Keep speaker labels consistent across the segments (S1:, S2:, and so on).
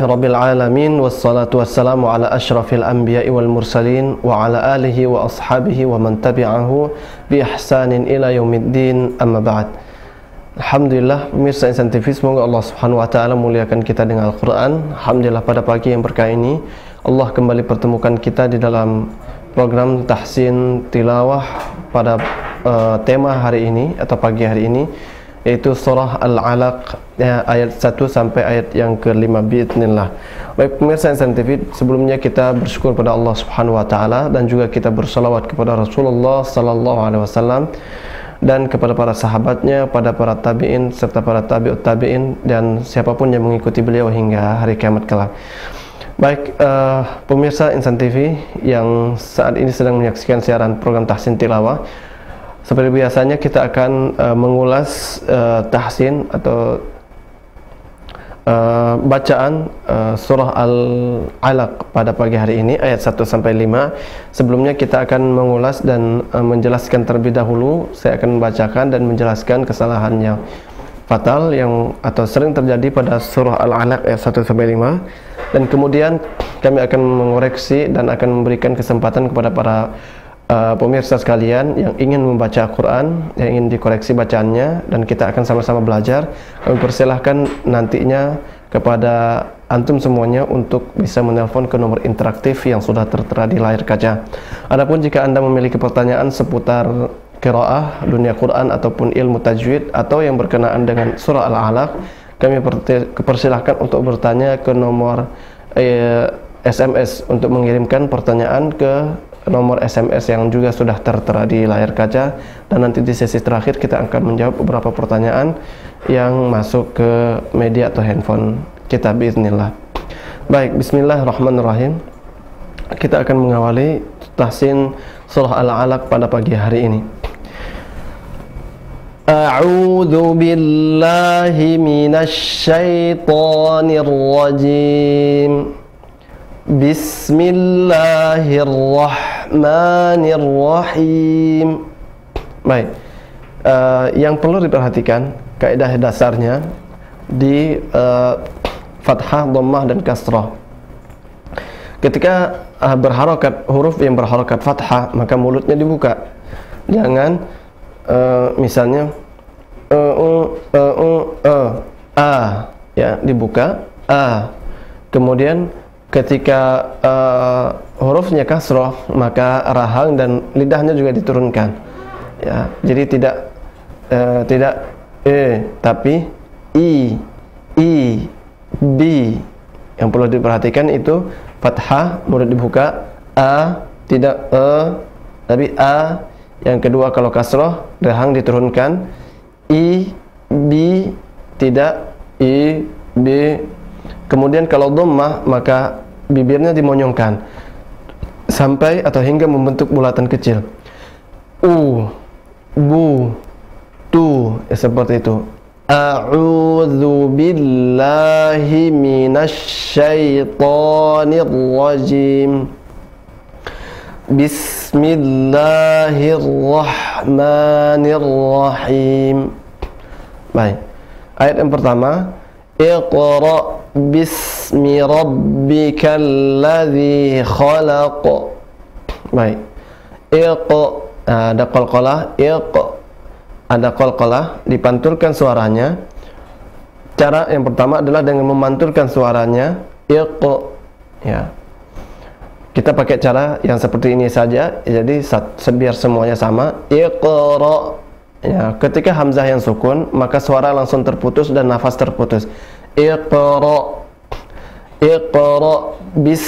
S1: Rabbil alamin, wassalatu wassalamu ala asyrafil anbiya'i wal mursalin wa ala alihi wa ashabihi wa man tabi'ahu bi ihsanin ila yaumiddin, amma ba'd. Alhamdulillah, pemirsa Insan TV, semoga Allah Subhanahu wa taala muliakan kita dengan Al-Qur'an. Alhamdulillah, pada pagi yang berkah ini Allah kembali pertemukan kita di dalam program tahsin tilawah pada tema hari ini atau pagi hari ini, yaitu surah Al-Alaq ayat 1 sampai ayat yang ke-5 biidznillah. Baik pemirsa Insan TV, sebelumnya kita bersyukur pada Allah Subhanahu wa taala dan juga kita bersalawat kepada Rasulullah sallallahu alaihi wasallam dan kepada para sahabatnya, pada para tabi'in serta para tabi'ut tabi'in dan siapapun yang mengikuti beliau hingga hari kiamat kelak. Baik pemirsa Insan TV yang saat ini sedang menyaksikan siaran program tahsin tilawah, seperti biasanya kita akan mengulas tahsin atau bacaan surah Al-Alaq pada pagi hari ini ayat 1 sampai 5. Sebelumnya kita akan mengulas dan menjelaskan terlebih dahulu. Saya akan membacakan dan menjelaskan kesalahan yang fatal yang atau sering terjadi pada surah Al-Alaq ayat 1 sampai 5, dan kemudian kami akan mengoreksi dan akan memberikan kesempatan kepada para pemirsa sekalian yang ingin membaca Al-Quran, yang ingin dikoreksi bacaannya, dan kita akan sama-sama belajar. Kami persilahkan nantinya kepada antum semuanya untuk bisa menelpon ke nomor interaktif yang sudah tertera di layar kaca. Adapun jika Anda memiliki pertanyaan seputar qiraah, dunia Quran ataupun ilmu tajwid atau yang berkenaan dengan surah Al-Alaq, kami persilahkan untuk bertanya ke nomor SMS untuk mengirimkan pertanyaan ke nomor SMS yang juga sudah tertera di layar kaca, dan nanti di sesi terakhir kita akan menjawab beberapa pertanyaan yang masuk ke media atau handphone kita biiznillah. Baik, bismillahirrahmanirrahim. Kita akan mengawali tahsin surah Al-Alaq pada pagi hari ini. A'udzu billahi minasy syaithanir rajim. Bismillahirrahmanirrahim. Baik, yang perlu diperhatikan kaidah dasarnya di fathah, dhammah dan kasrah. Ketika berharokat, huruf yang berharokat fathah, maka mulutnya dibuka. Jangan misalnya ya, dibuka kemudian ketika hurufnya kasroh, maka rahang dan lidahnya juga diturunkan, ya. Jadi tidak tapi i, bi. Yang perlu diperhatikan itu fathah, mulut dibuka, tidak tapi a. Yang kedua kalau kasroh, rahang diturunkan, i, bi, tidak i, bi. Kemudian kalau dhammah, maka bibirnya dimonyongkan sampai atau hingga membentuk bulatan kecil. U, bu, tu, ya, seperti itu. A'udzu billahi minasy syaithanir rajim. Bismillahirrahmanirrahim. Baik. Ayat yang pertama, Iqra bismi rabbikal ladzi khalaq. Baik. Ada qalqalah, ada qalqalah, dipantulkan suaranya. Cara yang pertama adalah dengan memantulkan suaranya, ya. Kita pakai cara yang seperti ini saja, jadi biar semuanya sama. Iqra. Ya, ketika hamzah yang sukun, maka suara langsung terputus dan nafas terputus. Iqra, bis,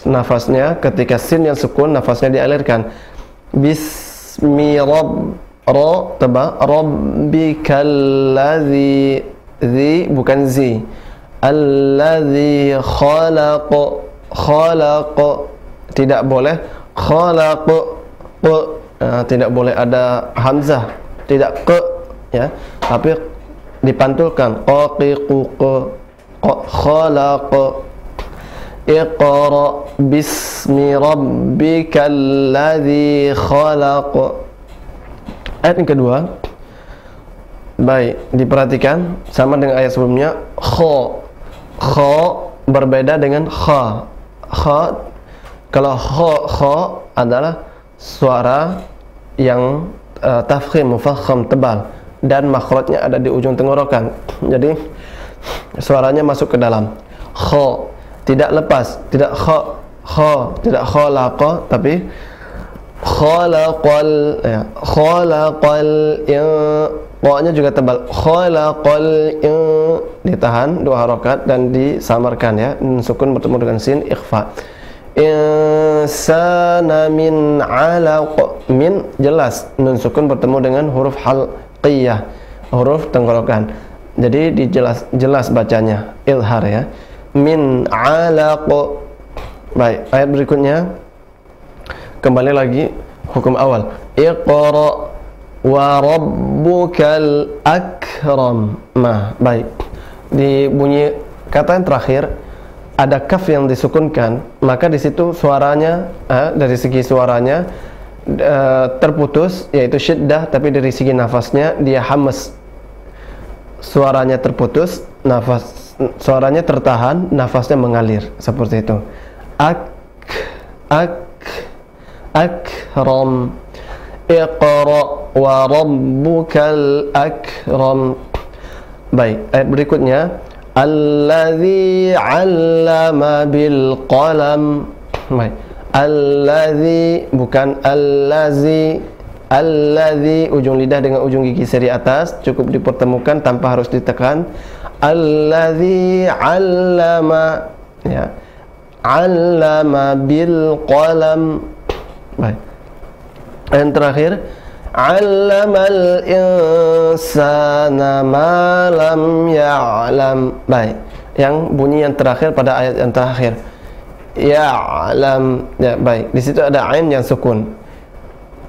S1: nafasnya ketika sin yang sukun, nafasnya dialirkan. Bismi rabbikal ladzi, bukan zi, alladzi khalaq, tidak boleh khalaq, tidak boleh ada hamzah, tidak ke, ya, tapi dipantulkan khalaq. Iqra bismi rabbikal ladzi khalaq. Ayat yang kedua, baik, diperhatikan sama dengan ayat sebelumnya. Kho berbeda dengan kha. Kha, kalau kha adalah suara yang tafkhim, mufakham, tebal, dan makhrajnya ada di ujung tenggorokan. Jadi suaranya masuk ke dalam. Kha, tidak lepas, tidak kha, tidak khalaqa, tapi khalaqal, ya, khalaqal, qa-nya juga tebal. Khalaqal, ditahan 2 harakat dan disamarkan, ya. Sukun bertemu dengan sin, ikhfa. Insana min 'alaq, min jelas, nun sukun bertemu dengan huruf halqiyah, huruf tenggorokan. Jadi jelas bacanya, izhar, ya. Min 'alaq. Baik, ayat berikutnya kembali lagi hukum awal. Iqra wa rabbukal akram. Nah, baik. Di bunyi kata yang terakhir ada kaf yang disukunkan, maka di situ suaranya dari segi suaranya terputus, yaitu syiddah, tapi dari segi nafasnya dia hamas. Suaranya terputus, suaranya tertahan, nafasnya mengalir, seperti itu. Akram. Iqra wa rabbukal akram. Baik, ayat berikutnya alladzi 'allama bil qalam. Baik, alladzi bukan allazi. Alladzi, ujung lidah dengan ujung gigi seri atas cukup dipertemukan tanpa harus ditekan. Alladzi 'allama, ya, 'allama bil qalam. Baik, yang terakhir 'allamal insana ma lam ya'lam. Baik, yang bunyi yang terakhir pada ayat yang terakhir, ya'lam, ya. Baik, di situ ada ain yang sukun.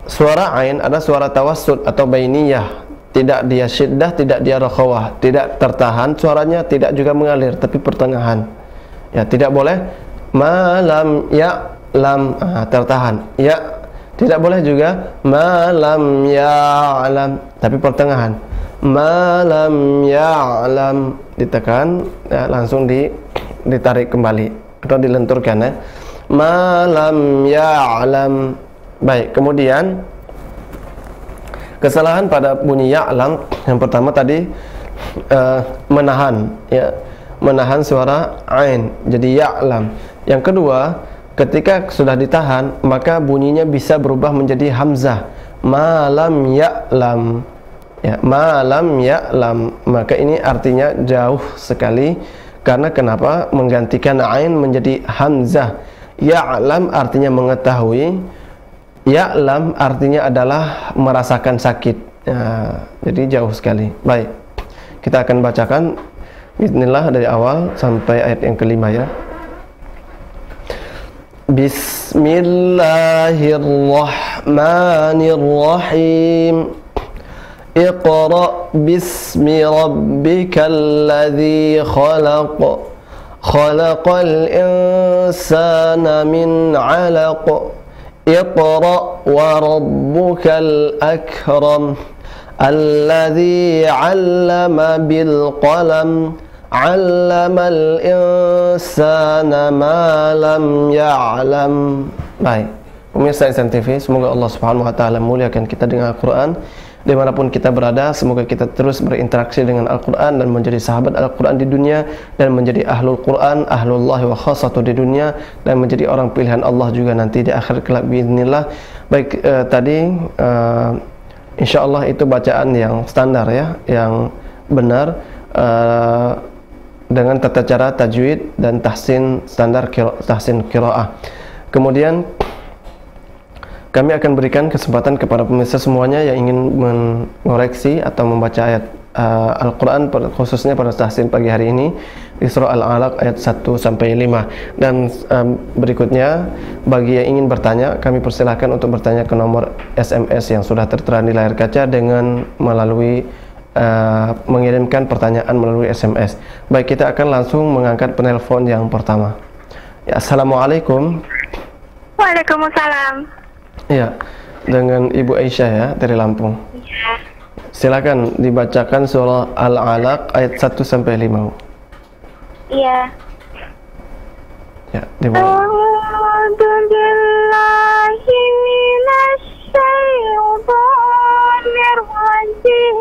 S1: Suara ain ada suara tawassut atau bainiyah, tidak dia syiddah, tidak dia rakhawah, tidak tertahan suaranya, tidak juga mengalir, tapi pertengahan, ya. Tidak boleh malam ya'lam, tertahan, ya. Tidak boleh juga malam ya'lam, tapi pertengahan. Malam ya'lam ditekan, ya, langsung ditarik kembali atau dilenturkan, ya. Malam ya'lam. Baik, kemudian kesalahan pada bunyi ya'lam yang pertama tadi menahan, ya, menahan suara ain jadi ya'lam. Yang kedua, ketika sudah ditahan maka bunyinya bisa berubah menjadi hamzah, malam ya'lam, ya, malam ya'lam. Maka ini artinya jauh sekali. Karena kenapa? Menggantikan ain menjadi hamzah. Ya'lam artinya mengetahui, ya'lam artinya adalah merasakan sakit, ya, jadi jauh sekali. Baik, kita akan bacakan bismillah dari awal sampai ayat yang kelima, ya. Bismillahirrahmanirrahim. Iqra bismi rabbikal ladzi khalaq. Khalaqal insana min 'alaq. Iqra wa rabbukal akram. Alladzi 'allama bil qalam. 'Allamal insana ma lam ya'lam. Baik, pemirsa Insan TV, semoga Allah Subhanahu wa taala muliakan kita dengan Al-Qur'an dimanapun kita berada. Semoga kita terus berinteraksi dengan Al-Qur'an dan menjadi sahabat Al-Qur'an di dunia, dan menjadi ahlul Qur'an, ahlullahi wa khassatu di dunia, dan menjadi orang pilihan Allah juga nanti di akhir kelak biiznillah. Baik, tadi insyaallah itu bacaan yang standar, ya, yang benar, dengan tata cara tajwid dan tahsin standar, tahsin qiraah. Kemudian kami akan berikan kesempatan kepada pemirsa semuanya yang ingin mengoreksi atau membaca ayat Al-Quran khususnya pada tahsin pagi hari ini di surah Al-Alaq ayat 1 sampai 5. Dan berikutnya bagi yang ingin bertanya, kami persilahkan untuk bertanya ke nomor SMS yang sudah tertera di layar kaca dengan melalui mengirimkan pertanyaan melalui SMS. Baik, kita akan langsung mengangkat penelpon yang pertama. Ya, assalamualaikum.
S2: Waalaikumsalam.
S1: Ya, dengan Ibu Aisyah, ya, dari Lampung.
S2: Iya.
S1: Silakan dibacakan surah Al-Alaq ayat 1 sampai 5.
S2: Iya.
S1: Ya, dimulai.
S2: A'udzu billahi minasy syaithanir rajim.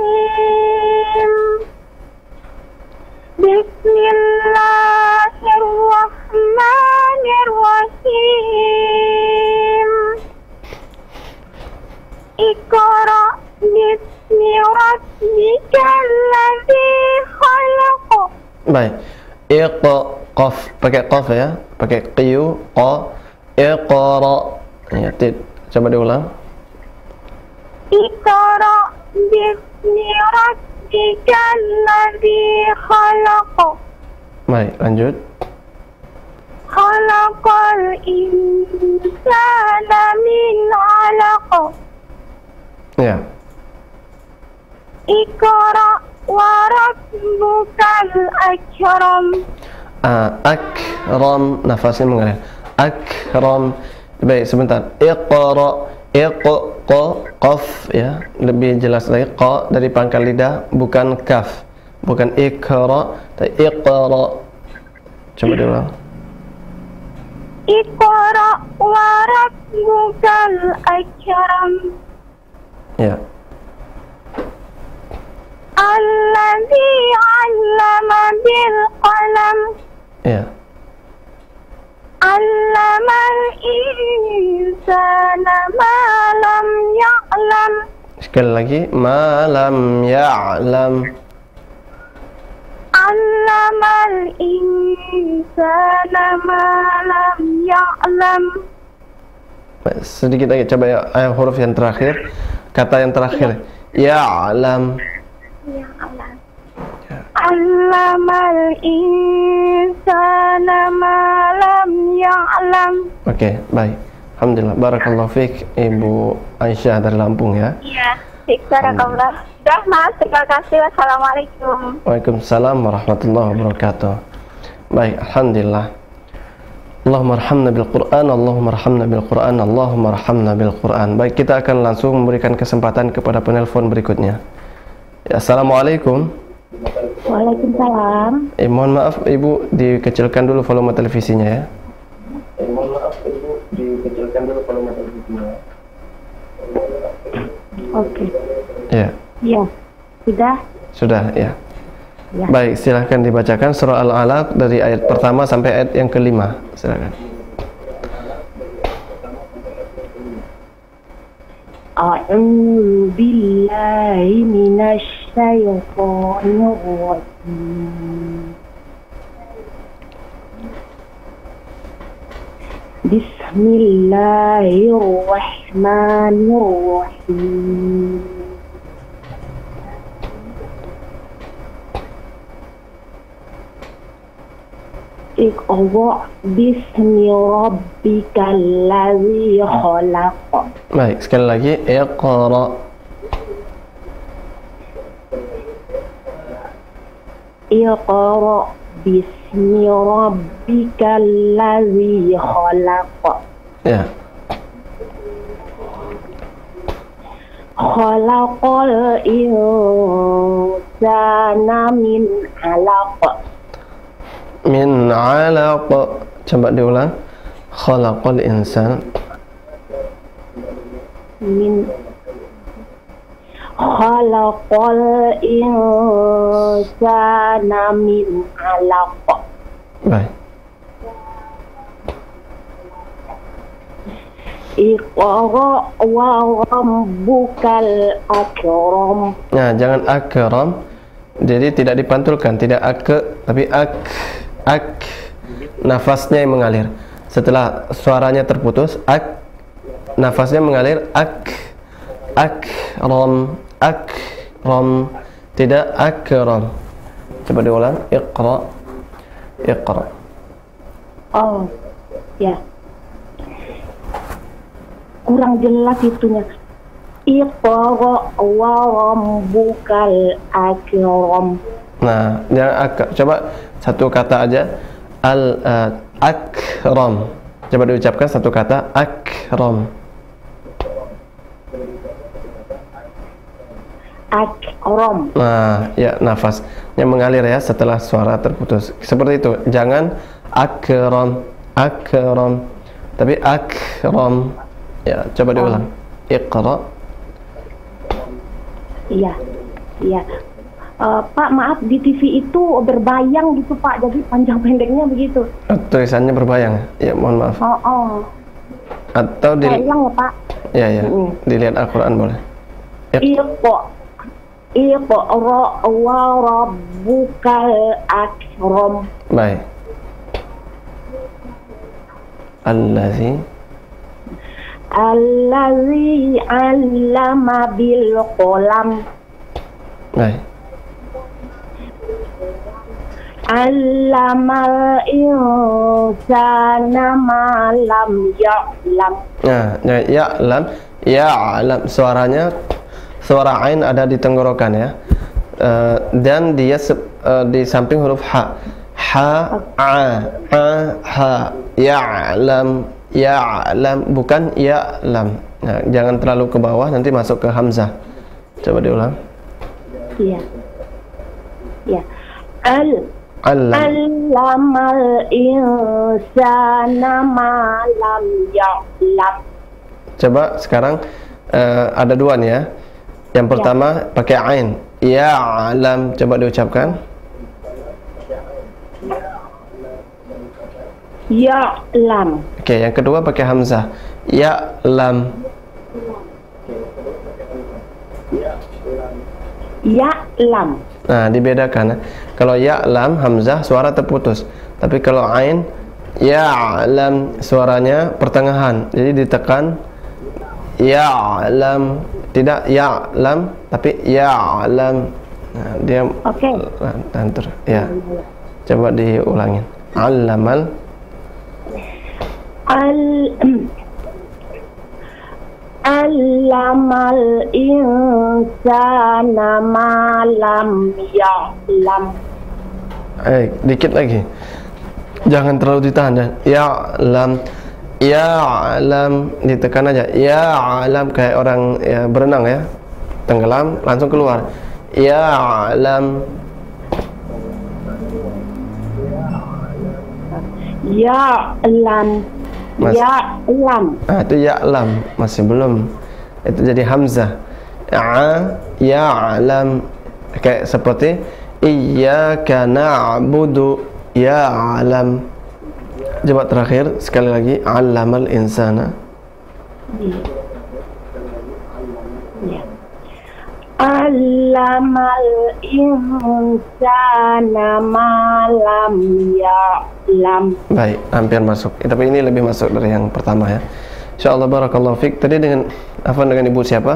S2: Bismillahirrahmanirrahim. Iqra bismi rabbikal ladzi khalaq.
S1: Baik. Qaf, pakai qaf ya, pakai qiyu, qa, iqra. Ya, coba diulang.
S2: Iqra bismi rabbikal ladzi khalaq.
S1: Baik, lanjut.
S2: Khalaqal insana min 'alaq.
S1: Ya.
S2: Iqra wa rabbukal akram.
S1: Akram, nafasnya mengalir. Akram. Baik, sebentar. Iqra, qaf ya, lebih jelas lagi. Qa dari pangkal lidah, bukan kaf, bukan iqra, tapi iqra. Coba diulang.
S2: Iqra wa rabbukal akram.
S1: Ya.
S2: Alladzi 'allama bil qalam.
S1: Ya.
S2: 'Allamal insana ma lam ya'lam.
S1: Sekali lagi, ma lam ya'lam.
S2: 'Allamal insana ma lam ya'lam.
S1: Sedikit lagi, coba ya, huruf yang terakhir, kata yang terakhir. Ya'lam.
S2: Ya'lam. Allamal insana ma lam ya'lam.
S1: Oke, baik. Alhamdulillah, barakallahu fiik Ibu Aisyah dari Lampung ya.
S2: Iya, barakallah. Dah Mas, terima kasih. Wassalamualaikum.
S1: Waalaikumsalam warahmatullahi wabarakatuh. Baik, alhamdulillah. Allahumma arhamna bil Qur'an, Allahumma arhamna bil Qur'an, Allahumma arhamna bil Qur'an. Baik, kita akan langsung memberikan kesempatan kepada penelpon berikutnya. Ya, assalamualaikum.
S2: Waalaikumsalam.
S1: Mohon maaf Ibu, dikecilkan dulu volume televisinya ya. Mohon maaf Ibu, dikecilkan dulu volume televisinya.
S2: Oke.
S1: Ya.
S2: Iya. Sudah?
S1: Sudah, ya.
S2: Ya.
S1: Baik, silahkan dibacakan surah Al-Alaq dari ayat pertama sampai ayat yang kelima. Silakan.
S2: A'udzu billahi minasy syaithanir rajim. Bismillahirrahmanirrahim. Iqra bismi rabbikal ladzi khalaq.
S1: Baik, sekali lagi. Iqra.
S2: Iqra bismi rabbikal ladzi khalaq.
S1: Ya.
S2: Khalaqal insana min 'alaq.
S1: Min 'alaq. Coba diulang. Khalaqal insan.
S2: Min khalaqal insana min 'alaq.
S1: Baik.
S2: Iqra wa rabbukal akram.
S1: Nah, jangan akram. Jadi tidak dipantulkan, tidak tapi ak. Nafasnya yang mengalir. Setelah suaranya terputus, nafasnya mengalir. Akram, tidak akram. Coba diulang. Iqra.
S2: Oh, ya. Kurang jelas itunya. Iqra wa rabbukal akram.
S1: Nah, jangan coba satu kata aja. Akram. Coba diucapkan satu kata. Akram.
S2: Akram.
S1: Nah, ya, nafasnya mengalir ya setelah suara terputus. Seperti itu. Jangan akram. Akram. Tapi akram. Ya, coba diulang. Iqra.
S3: Iya, iya. Pak, maaf, di TV itu berbayang gitu Pak, jadi panjang pendeknya begitu.
S1: Tulisannya berbayang. Ya, mohon maaf. Atau
S3: Saya ulang ya Pak.
S1: Ya, ya. Dilihat Al-Quran boleh.
S3: Iqra wa rabbukal akram.
S1: Baik. Allazi 'allama bil qalam. Baik. 'allamal insana ma lam ya'lam. Nah, ya'lam, ya'lam suaranya, suara ain ada di tenggorokan ya. Dan dia di samping huruf ha. Ha, ha, ya'lam, ya'lam, bukan ya'lam. Nah, jangan terlalu ke bawah, nanti masuk ke hamzah. Coba diulang.
S3: Iya. Ya. Allamal insana ma lam ya'lam.
S1: Coba sekarang ada dua nih ya. Yang pertama pakai ain. Ya'lam, coba diucapkan.
S3: Ya'lam.
S1: Oke, yang kedua pakai hamzah. Ya'lam.
S3: Ya'lam.
S1: Nah, dibedakan. Kalau ya'lam hamzah suara terputus. Tapi kalau ain ya'lam suaranya pertengahan. Jadi ditekan ya'lam, tidak ya'lam tapi ya'lam. Nah, dia lantur. Ya. Coba diulangin. 'Allamal
S3: Allamal insana ma lam ya'lam.
S1: Dikit lagi. Jangan terlalu ditahan ya. Ya'lam, ya'lam, ditekan aja. Ya'lam kayak orang ya, berenang ya. Tenggelam langsung keluar. Ya'lam.
S3: Ya'lam. Ya'lam.
S1: Itu ya'lam, masih belum. Itu jadi hamzah. Ya'lam. Kayak seperti iyyaka na'budu ya'lam. Coba terakhir sekali lagi. 'Allamal insana.
S3: Allamal insana ma lam ya'lam.
S1: Baik, hampir masuk. Tapi ini lebih masuk dari yang pertama ya. Insyaallah barakallahu fik. Tadi dengan dengan ibu siapa?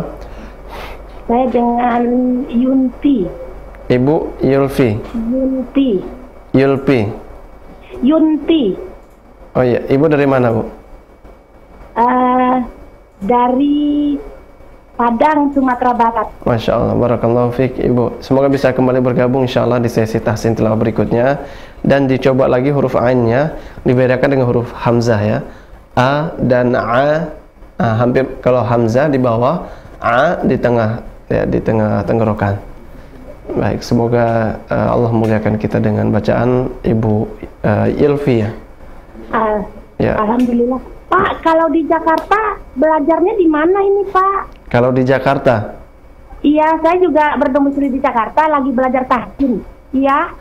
S3: Saya dengan Yunti.
S1: Ibu Yulfi.
S3: Yunti.
S1: Yulfi.
S3: Yunti.
S1: Oh iya, ibu dari mana, Bu?
S3: Dari Padang, Sumatera Barat.
S1: Masya Allah, barakallahu fiik Ibu. Semoga bisa kembali bergabung insya Allah di sesi tahsin tilawah berikutnya. Dan dicoba lagi huruf ainnya dibedakan dengan huruf hamzah ya. A dan A, hampir kalau hamzah di bawah, A di tengah ya, di tengah tenggorokan. Baik, semoga Allah muliakan kita dengan bacaan Ibu Ilfi ya.
S3: Ya. Alhamdulillah. Pak, kalau di Jakarta belajarnya di mana ini, Pak?
S1: Kalau di Jakarta?
S3: Iya, saya juga berdomisili di Jakarta, lagi belajar tahsin. Iya.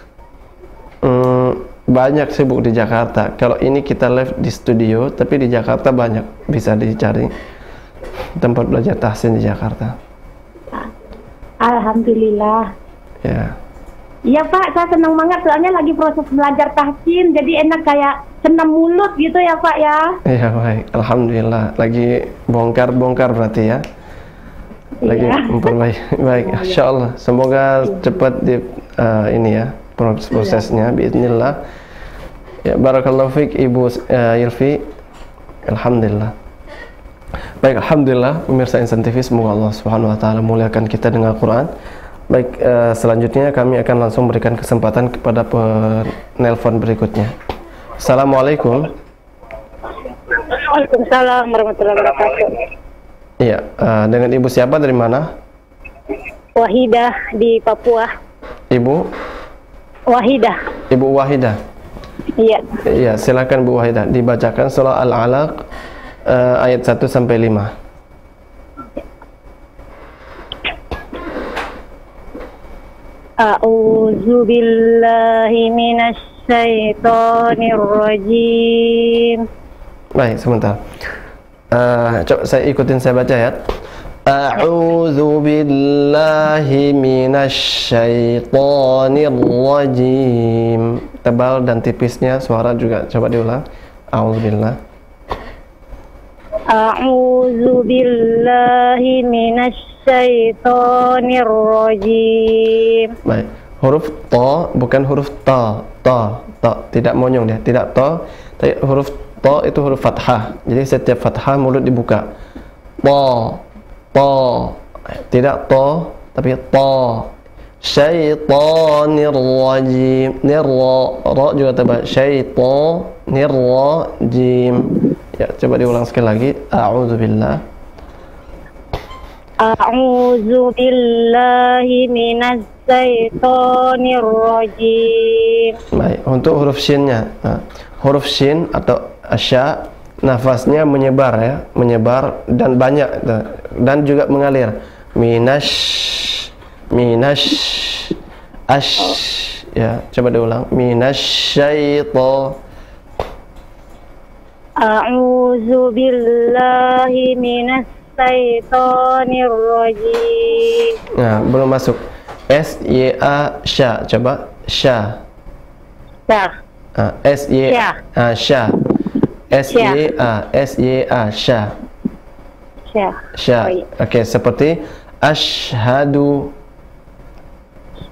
S1: Banyak sibuk di Jakarta. Kalau ini kita live di studio, tapi di Jakarta banyak bisa dicari tempat belajar tahsin di Jakarta.
S3: Alhamdulillah.
S1: Ya.
S3: Iya Pak, saya senang banget soalnya lagi proses belajar tahsin, jadi enak kayak senam mulut gitu ya Pak ya.
S1: Iya baik, alhamdulillah. Lagi bongkar-bongkar berarti ya. Lagi memperbaiki. Baik, insya Allah. Semoga cepat di ini ya prosesnya. Biiznillah. Ya, barakallahu fiik Ibu Yulfi. Alhamdulillah. Baik, alhamdulillah pemirsa Insan TV, semoga Allah Subhanahu wa taala muliakan kita dengan Al-Qur'an. Baik, selanjutnya kami akan langsung berikan kesempatan kepada penelpon berikutnya. Assalamualaikum.
S2: Waalaikumsalam warahmatullahi wabarakatuh.
S1: Iya, dengan ibu siapa dari mana?
S2: Wahidah di Papua.
S1: Ibu?
S2: Wahidah.
S1: Ibu Wahidah.
S2: Iya.
S1: Iya, silakan Bu Wahidah dibacakan surah Al-Alaq ayat 1 sampai 5.
S2: A'udzu billahi minasy syaithanir rajim.
S1: Baik, sebentar. Coba saya ikutin, saya baca ya. A'udzu billahi minasy syaithanir rajim. Tebal dan tipisnya suara juga coba diulang. A'udzubillah.
S2: A'udzu billahi minasy syaithanir rajim.
S1: Baik. Huruf ta bukan huruf ta. Ta tidak monyong dia, tidak ta. Tapi huruf ta itu huruf fathah. Jadi setiap fathah mulut dibuka. Ta, tidak ta, tapi ta. Syaitanir rajim. Ra juga tebal. Syaitanir rajim. Ya, coba diulang sekali lagi. A'udzubillah.
S2: A'udzu billahi minasy syaithanir rajim.
S1: Baik, untuk huruf shinnya. Huruf shin atau asya, nafasnya menyebar ya, menyebar dan banyak dan juga mengalir. Ash. Ya, coba diulang. Minasyaiton.
S2: A'udzu billahi minasy syaithanir rajim.
S1: Nah, belum masuk. S Y A sya. Coba sya. S Y A sya. S Y A sya. Sya. Oke, seperti asyhadu.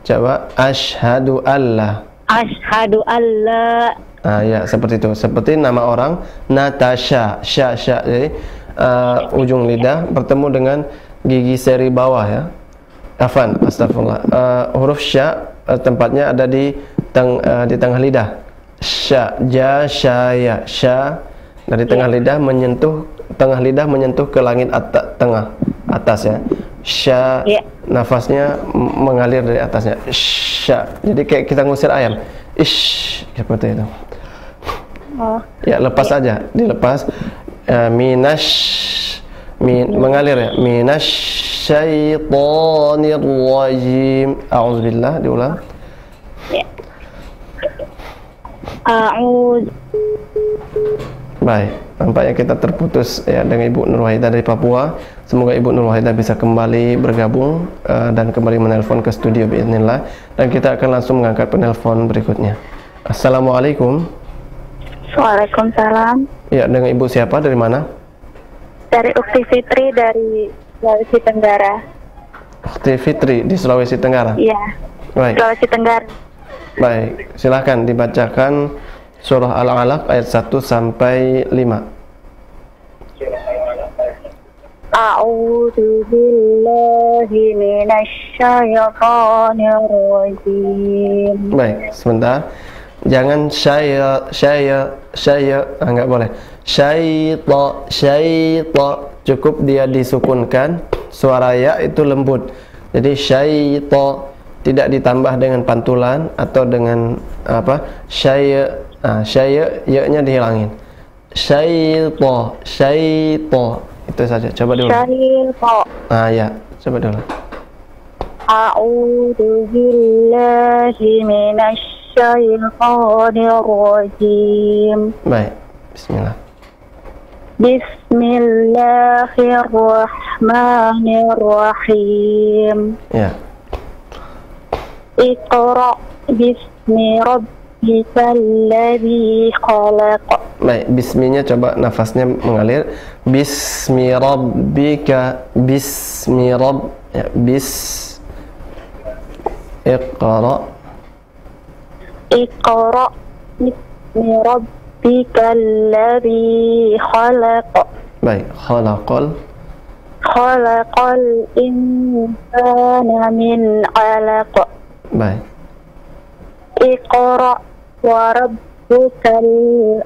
S1: Coba asyhadu alla.
S2: Asyhadu alla.
S1: Ya, seperti itu. Seperti nama orang Natasha. Sya. Jadi ujung lidah bertemu dengan gigi seri bawah ya. Astagfirullah. Huruf sya tempatnya ada di tengah lidah. Sya, ja, syaya, sya dari tengah lidah menyentuh ke langit atas ya. Sya, nafasnya mengalir dari atasnya. Sya. Jadi kayak kita ngusir ayam. Ish, seperti itu. Ya, lepas aja, dilepas. Mengalir ya. Minasyaitonir rajim. A'udzubillah, diulang. Baik, nampaknya kita terputus ya dengan Ibu Nur Wahidah dari Papua. Semoga Ibu Nur Wahidah bisa kembali bergabung dan kembali menelpon ke studio biiznillah, dan kita akan langsung mengangkat penelpon berikutnya. Assalamualaikum.
S2: Waalaikumsalam.
S1: Ya, dengan Ibu siapa, dari mana?
S2: Dari Ukti Fitri dari Sulawesi Tenggara.
S1: Ukti Fitri di Sulawesi Tenggara.
S2: Iya.
S1: Baik.
S2: Sulawesi Tenggara.
S1: Baik, silakan dibacakan surah Al-Alaq ayat 1 sampai 5.
S2: A'udzu billahi minasy syaithanir rajim.
S1: Baik, sebentar. Jangan saya enggak boleh. Syaita, cukup dia disukunkan, suara ya itu lembut. Jadi syaita, tidak ditambah dengan pantulan atau dengan apa? Syaya, ya-nya dihilangin. Syaita, itu saja. Coba dulu.
S2: Syaita.
S1: Ya, coba dulu.
S2: A'udzu billahi minasy syaitanir rajim.
S1: Baik, bismillah.
S2: Bismillahirrahmanirrahim.
S1: Ya.
S2: Iqra bismi rabbikal ladzi khalaq.
S1: Baik, bisminya coba nafasnya mengalir. Bismi rabbika, ya, Iqra bismi rabbikal ladzi khalaq. Baik, khalaqal insana min 'alaq. Baik. Iqra wa rabbukal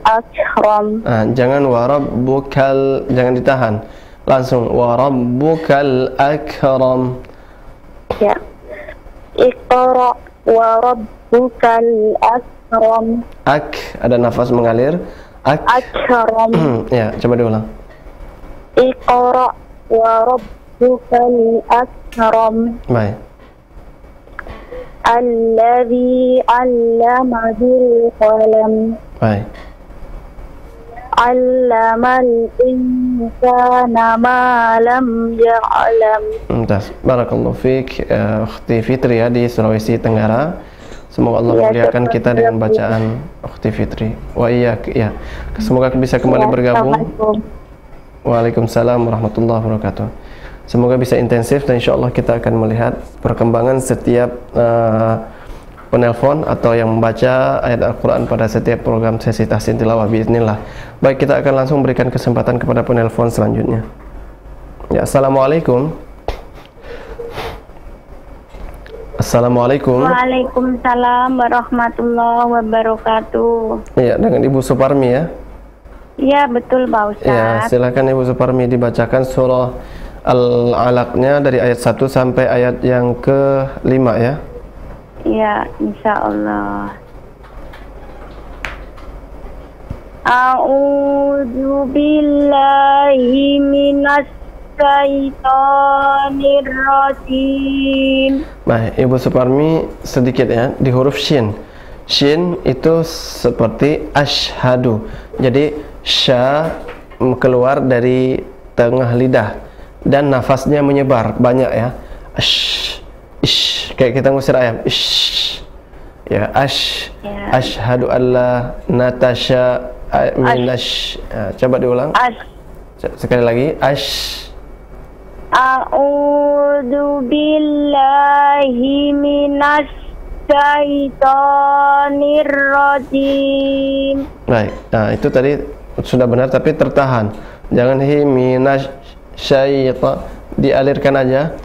S1: akram. Jangan wa rabbukal, jangan ditahan. Langsung wa rabbukal akram. Ya. Iqra wa rabbukal
S3: akram.
S1: Ada nafas mengalir.
S3: Akram.
S1: Ya, coba diulang.
S3: Iqra wa rabbukal akram.
S1: Baik.
S3: Alladzi 'allama bil qalam.
S1: Baik.
S3: 'Allamal insana ma lam ya'lam.
S1: Mumtaz. Barakallahu fiik, Ukhti Fitri ya, di Sulawesi Tenggara. Semoga Allah memuliakan kita dengan bacaan Ukhti Fitri. Wa iyyak ya. Semoga bisa kembali bergabung. Waalaikumsalam warahmatullahi wabarakatuh. Semoga bisa intensif dan insya Allah kita akan melihat perkembangan setiap penelpon atau yang membaca ayat Al-Quran pada setiap program sesi tahsin tilawah biiznillah. Baik, kita akan langsung berikan kesempatan kepada penelpon selanjutnya. Ya, assalamualaikum. Assalamualaikum.
S3: Waalaikumsalam warahmatullahi wabarakatuh.
S1: Ya, dengan Ibu Suparmi ya.
S3: Iya, betul Pak Ustaz.
S1: Ya, silakan Ibu Suparmi dibacakan surah Al-Alaq-nya dari ayat 1 sampai ayat yang ke-5 ya.
S3: Ya, insya Allah. A'udzu billahi minas syaitonir rajim.
S1: Baik, Ibu Suparmi sedikit ya di huruf shin. Shin itu seperti asyhadu. Jadi sya keluar dari tengah lidah dan nafasnya menyebar banyak ya. Ish, kayak kita ngusir ayam. Ish. Ya, asyhadu alla natasha minash. Coba diulang. Sekali lagi.
S3: A'udzu billahi minas syaitonir rajim.
S1: Baik. Nah, itu tadi sudah benar tapi tertahan. Jangan minas syaitan, dialirkan aja.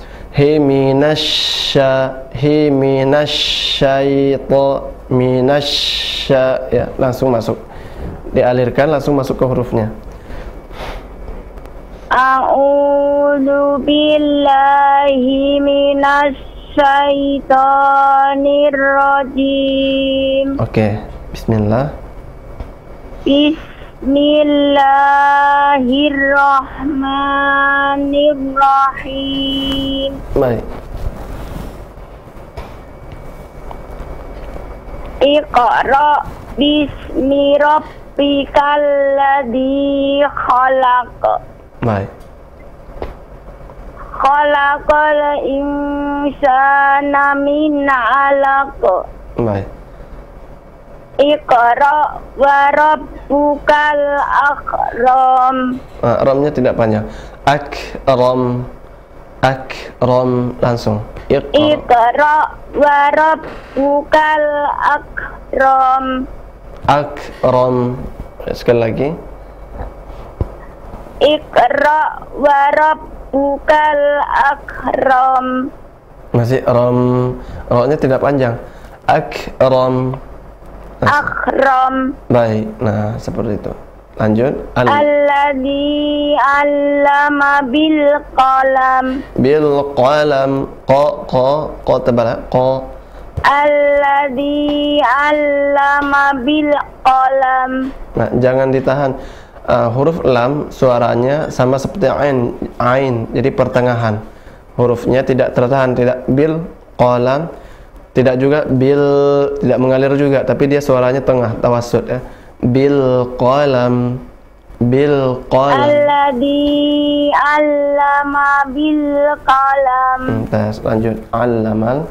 S1: Ya, langsung masuk, dialirkan langsung masuk ke hurufnya.
S3: A'udzu billahi minas syaitonir rajim.
S1: Oke, bismillah.
S3: Bismillahirrahmanirrahim.
S1: Baik.
S3: Iqra bismi rabbikal ladzi khalaq.
S1: Baik.
S3: Khalaqal insana min 'alaq.
S1: Baik.
S3: Iqra wa rabbukal akram.
S1: Ramnya tidak panjang. Akram langsung.
S3: Iqra wa rabbukal akram.
S1: Akram. Sekali lagi.
S3: Iqra wa rabbukal akram.
S1: Masih ram, nya tidak panjang. Akram.
S3: Akram.
S1: Baik, nah seperti itu. Lanjut.
S3: Alladzi 'allama bil qalam.
S1: Bil qalam. Qa tebal. Qa.
S3: Alladzi 'allama bil qalam.
S1: Nah, jangan ditahan. Huruf lam suaranya sama seperti ain, jadi pertengahan. Hurufnya tidak tertahan, tidak bil qalam. Tidak juga tidak mengalir juga, tapi dia suaranya tengah, tawassut ya. Bil qalam.
S3: Alladzi 'allama bil qalam.
S1: Lanjut. Allamal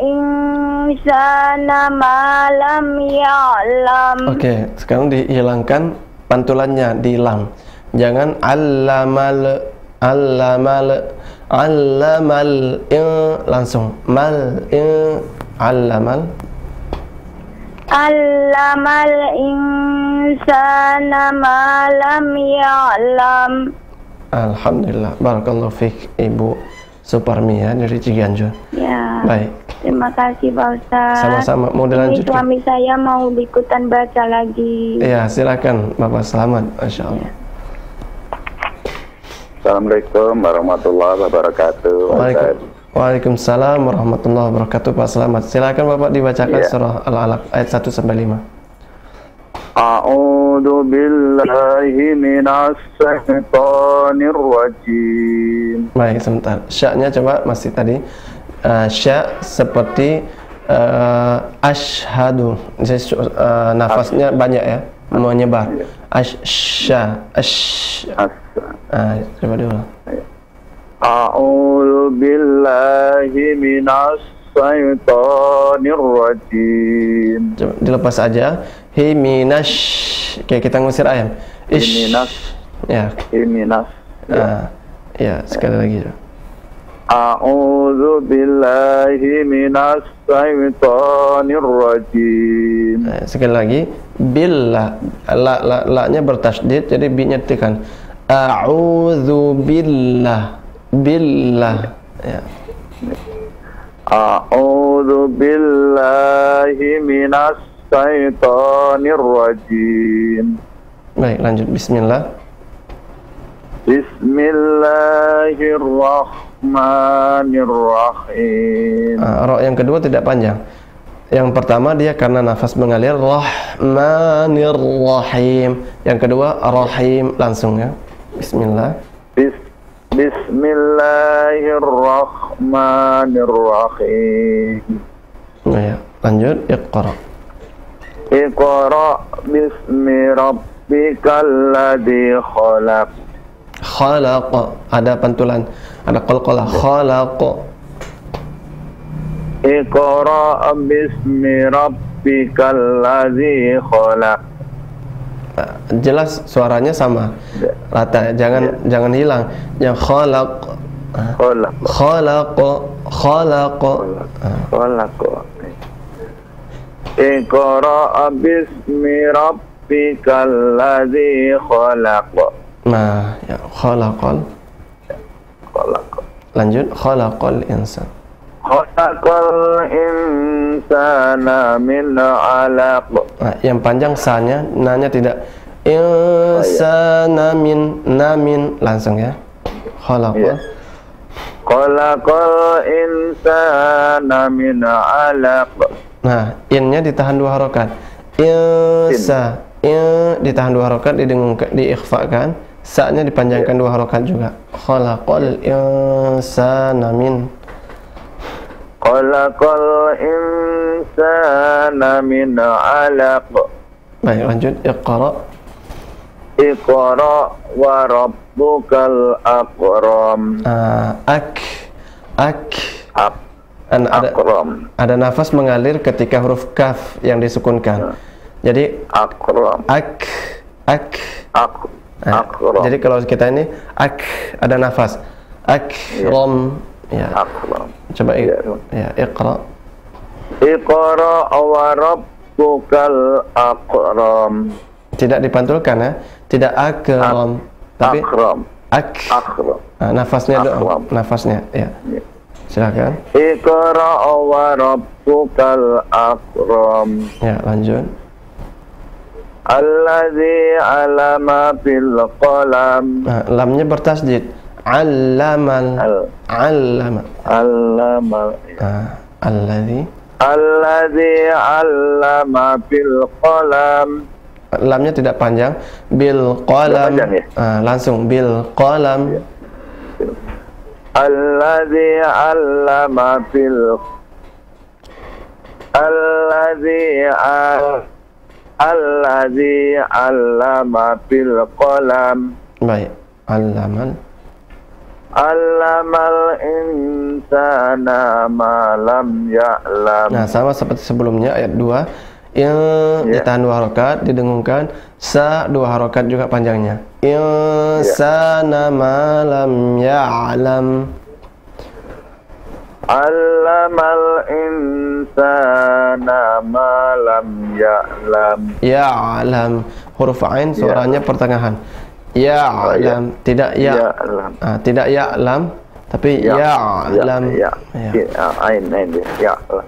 S3: insana ma lam ya'lam.
S1: Oke, sekarang dihilangkan pantulannya di lam. Jangan allamal langsung allamal insana ma lam ya'lam. Alhamdulillah, barakallahu fiik Ibu Suparmi ya dari Ciganjur.
S3: Ya.
S1: Baik.
S3: Terima kasih Pak Ustaz.
S1: Sama-sama. Mau dilanjutkan?
S3: Suami saya mau ikutan baca lagi.
S1: Iya, silakan Bapak, selamat. Masya Allah.
S4: Assalamualaikum warahmatullahi wabarakatuh.
S1: Waalaikumsalam warahmatullahi wabarakatuh. Pak Selamat. Silakan Bapak dibacakan surah Al-Alaq ayat 1 sampai 5.
S4: A'udzu billahi minas syaitonir rajim.
S1: Baik, sebentar. Sya-nya coba masih tadi. Sya seperti asyhadu. Jadi nafasnya banyak ya, menyebar. Asya. Coba dulu.
S4: A'udzu billahi minas syaitonir rajim.
S1: Coba dilepas aja. Hi minash. Kayak kita ngusir ayam.
S4: Minas.
S1: Ya.
S4: Minas.
S1: Ya, sekali lagi.
S4: A'udzu billahi minas syaitonir rajim.
S1: Sekali lagi. Billah. La-nya bertasydid, jadi bi-nya tekan. A'udzu billah. Billah. Ya.
S4: A'udzu billahi minas syaitonir rajim.
S1: Baik, lanjut. Bismillah.
S4: Bismillahirrahmanirrahim.
S1: Ra yang kedua tidak panjang. Yang pertama dia karena nafas mengalir, Rahmanirrahim. Yang kedua Rahim, langsung ya. Bismillah.
S4: Bismillahirrahmanirrahim.
S1: Ya, lanjut. Iqra.
S4: Iqra bismi rabbikal ladzi khalaq.
S1: Khalaq, ada pantulan, ada qalqalah. Khalaq.
S4: Iqra bismi rabbikal ladzi khalaq.
S1: Jelas suaranya sama, rata, jangan hilang. Yang khalaq. Khalaq.
S4: Iqra bismi rabbikal ladzi khalaq.
S1: Nah, ya, khalaqal. Lanjut. Khalaqal insan.
S4: Khalaqal insana min 'alaq.
S1: Nah, yang panjang sa-nya, na-nya tidak. Insana min, namin, langsung ya. Khalaqal.
S4: Khalaqal insana min 'alaq.
S1: Nah, in-nya ditahan 2 harokat. Insa, ditahan 2 harokat, diikhfakan. Sa-nya dipanjangkan 2 harokat juga. Khalaqal insana min.
S4: Khalaqal insana min 'alaq.
S1: Baik, lanjut. Iqra.
S4: Iqra wa rabbukal akram.
S1: Ada nafas mengalir ketika huruf kaf yang disukunkan. Jadi
S4: akram.
S1: Jadi kalau kita ini ada nafas. Akram. Ya.
S4: Akram.
S1: Coba ya, Iqra.
S4: Iqra wa rabbukal akram.
S1: Tidak dipantulkan ya. Tidak akram, tapi
S4: akram.
S1: Akram. Nafasnya doang. Nafasnya ya. Silakan.
S4: Iqra wa rabbukal akram.
S1: Ya, lanjut.
S4: Allazi 'alama bil qalam.
S1: Lamnya bertasydid. 'Allamal. 'Allama. Allazi 'allama bil qalam. Lamnya tidak panjang. Bil qalam. Langsung bil qalam.
S4: Allazi 'allama bil Allazi 'allama bil qalam.
S1: Baik.
S4: Allamal insana ma lam ya'lam.
S1: Nah, sama seperti sebelumnya ayat 2. Ditahan 2 harokat, didengungkan. Sa 2 harokat juga panjangnya. Insana ma lam ya'lam.
S4: Allamal insana ma lam ya'lam.
S1: Ya'lam. Huruf ain suaranya pertengahan. Ya'lam, tidak ya. Tidak ya'lam, tapi ya'lam.
S4: Ain ya'lam.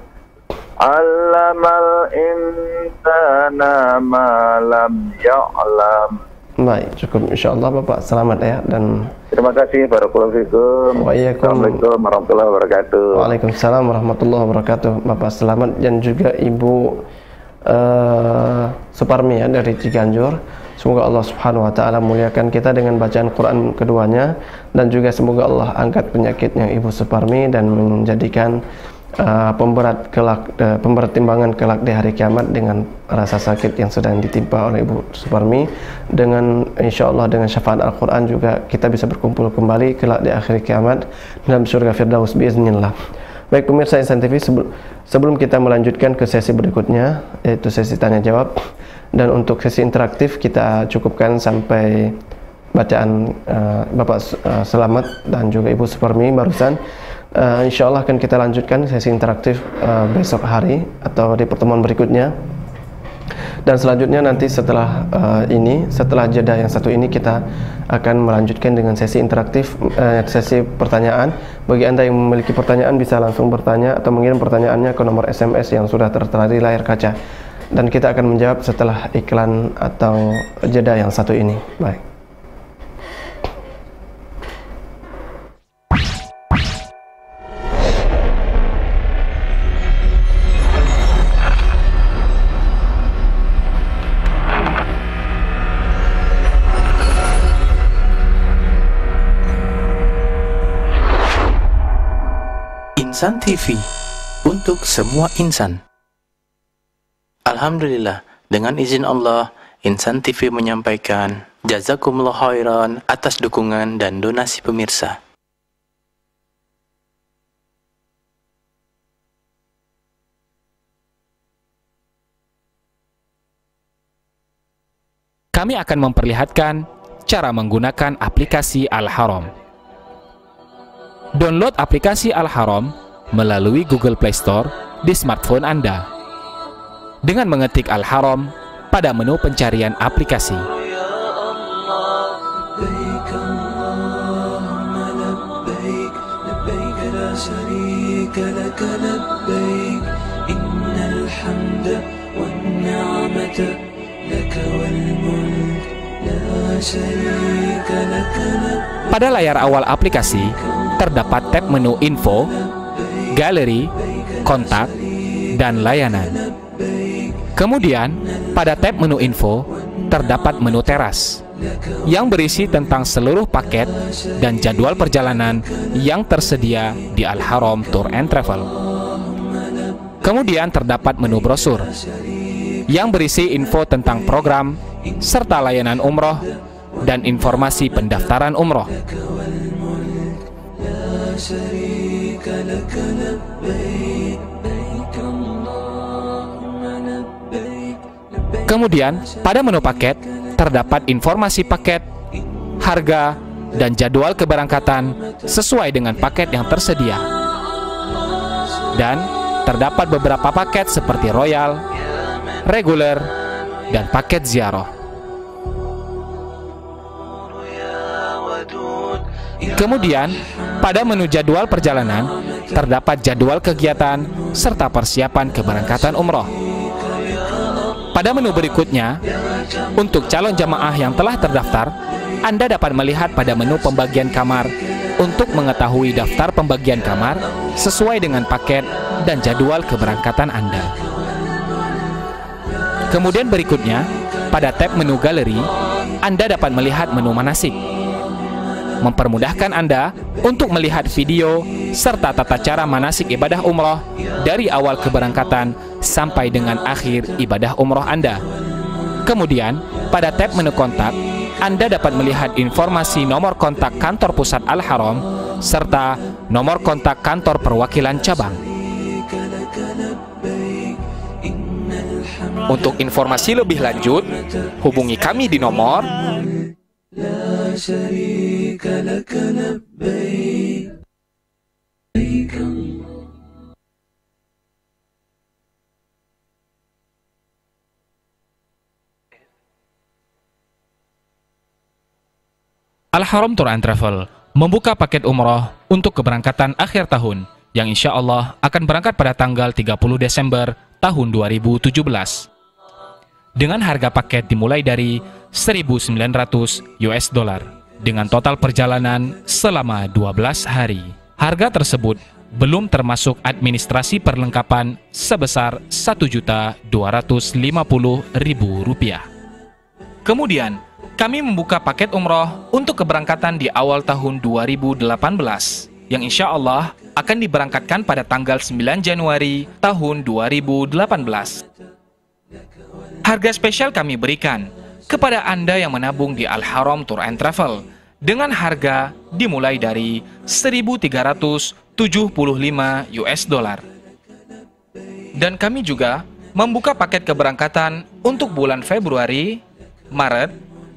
S4: Allamal insana ma lam ya'lam.
S1: Baik, cukup insyaallah Bapak selamat ya, dan
S4: Terima kasih, barakallahu fikum. Assalamualaikum warahmatullahi wabarakatuh.
S1: Waalaikumsalam warahmatullahi wabarakatuh. Bapak selamat, dan juga Ibu Suparmi ya dari Ciganjur. Semoga Allah Subhanahu wa taala muliakan kita dengan bacaan Quran keduanya, dan juga semoga Allah angkat penyakitnya Ibu Suparmi dan menjadikan pemberat timbangan kelak di hari kiamat dengan rasa sakit yang sedang ditimpa oleh Ibu Suparmi. Dengan insyaallah dengan syafaat Al-Quran juga kita bisa berkumpul kembali kelak di akhir kiamat dalam surga Firdaus biiznillah. Baik pemirsa Insan TV, sebelum kita melanjutkan ke sesi berikutnya, yaitu sesi tanya jawab, dan untuk sesi interaktif kita cukupkan sampai bacaan Bapak Selamat dan juga Ibu Suparmi barusan. Insyaallah akan kita lanjutkan sesi interaktif besok hari atau di pertemuan berikutnya. Dan selanjutnya nanti setelah setelah jeda yang satu ini, kita akan melanjutkan dengan sesi interaktif, sesi pertanyaan. Bagi Anda yang memiliki pertanyaan bisa langsung bertanya atau mengirim pertanyaannya ke nomor SMS yang sudah tertera di layar kaca, dan kita akan menjawab setelah iklan atau jeda yang satu ini. Baik.
S5: Insan TV, untuk semua insan. Alhamdulillah, dengan izin Allah, Insan TV menyampaikan jazakumullah khairan atas dukungan dan donasi pemirsa. Kami akan memperlihatkan cara menggunakan aplikasi Al-Haram. Download aplikasi Al-Haram melalui Google Play Store di smartphone Anda dengan mengetik Al-Haram pada menu pencarian aplikasi. Pada layar awal aplikasi terdapat tab menu Info, Galeri, Kontak, dan Layanan. Kemudian, pada tab menu Info, terdapat menu Teras, yang berisi tentang seluruh paket dan jadwal perjalanan yang tersedia di Al-Haram Tour and Travel. Kemudian terdapat menu Brosur, yang berisi info tentang program, serta layanan umroh, dan informasi pendaftaran umroh. Kemudian, pada menu paket, terdapat informasi paket, harga, dan jadwal keberangkatan sesuai dengan paket yang tersedia. Dan terdapat beberapa paket seperti Royal, Reguler, dan paket ziarah. Kemudian, pada menu jadwal perjalanan, terdapat jadwal kegiatan serta persiapan keberangkatan umroh. Pada menu berikutnya, untuk calon jamaah yang telah terdaftar, Anda dapat melihat pada menu pembagian kamar untuk mengetahui daftar pembagian kamar sesuai dengan paket dan jadwal keberangkatan Anda. Kemudian berikutnya, pada tab menu galeri, Anda dapat melihat menu manasik, mempermudahkan Anda untuk melihat video serta tata cara manasik ibadah umroh dari awal keberangkatan sampai dengan akhir ibadah umroh Anda. Kemudian, pada tab menu kontak, Anda dapat melihat informasi nomor kontak kantor pusat Al-Haram serta nomor kontak kantor perwakilan cabang. Untuk informasi lebih lanjut, hubungi kami di nomor Al-Haram Tour and Travel membuka paket umroh untuk keberangkatan akhir tahun yang insya Allah akan berangkat pada tanggal 30 Desember tahun 2017. dengan harga paket dimulai dari 1.900 US dollar dengan total perjalanan selama 12 hari. Harga tersebut belum termasuk administrasi perlengkapan sebesar Rp1.250.000. Kemudian, kami membuka paket umroh untuk keberangkatan di awal tahun 2018 yang insya Allah akan diberangkatkan pada tanggal 9 Januari tahun 2018. Harga spesial kami berikan kepada Anda yang menabung di Al-Haram Tour and Travel dengan harga dimulai dari 1.375 US dollar. Dan kami juga membuka paket keberangkatan untuk bulan Februari, Maret,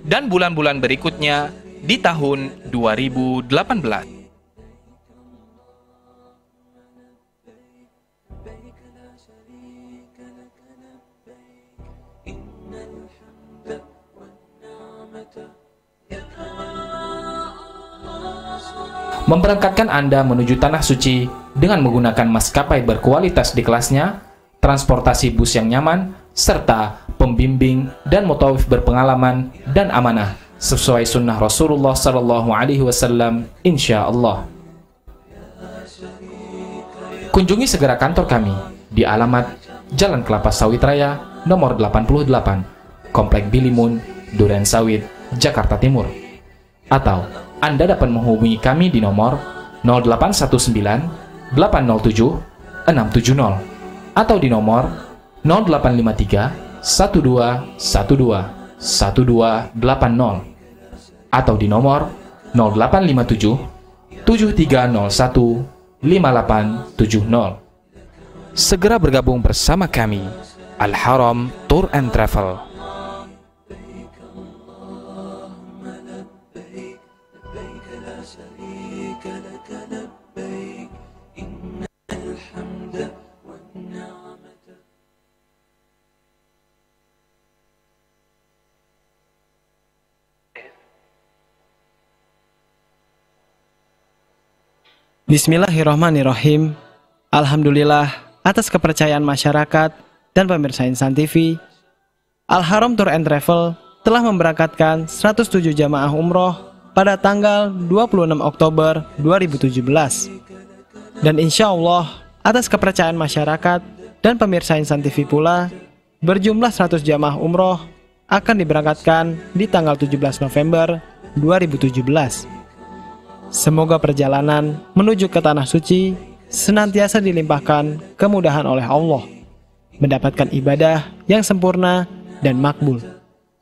S5: dan bulan-bulan berikutnya di tahun 2018. Memberangkatkan Anda menuju Tanah Suci dengan menggunakan maskapai berkualitas di kelasnya, transportasi bus yang nyaman, serta pembimbing dan mutawif berpengalaman dan amanah sesuai sunnah Rasulullah SAW, insya Allah. Kunjungi segera kantor kami di alamat Jalan Kelapa Sawit Raya nomor 88, Komplek Bilimun, Duren Sawit, Jakarta Timur. Atau Anda dapat menghubungi kami di nomor 0819 807 670 atau di nomor 0853 1212 1280 atau di nomor 0857 7301 5870. Segera bergabung bersama kami, Al-Haram Tour and Travel.
S6: Bismillahirrahmanirrahim. Alhamdulillah atas kepercayaan masyarakat dan pemirsa Insan TV, Al-Haram Tour and Travel telah memberangkatkan 107 jamaah umroh pada tanggal 26 Oktober 2017. Dan insya Allah atas kepercayaan masyarakat dan pemirsa Insan TV pula, berjumlah 100 jamaah umroh akan diberangkatkan di tanggal 17 November 2017. Semoga perjalanan menuju ke Tanah Suci senantiasa dilimpahkan kemudahan oleh Allah, mendapatkan ibadah yang sempurna dan makbul,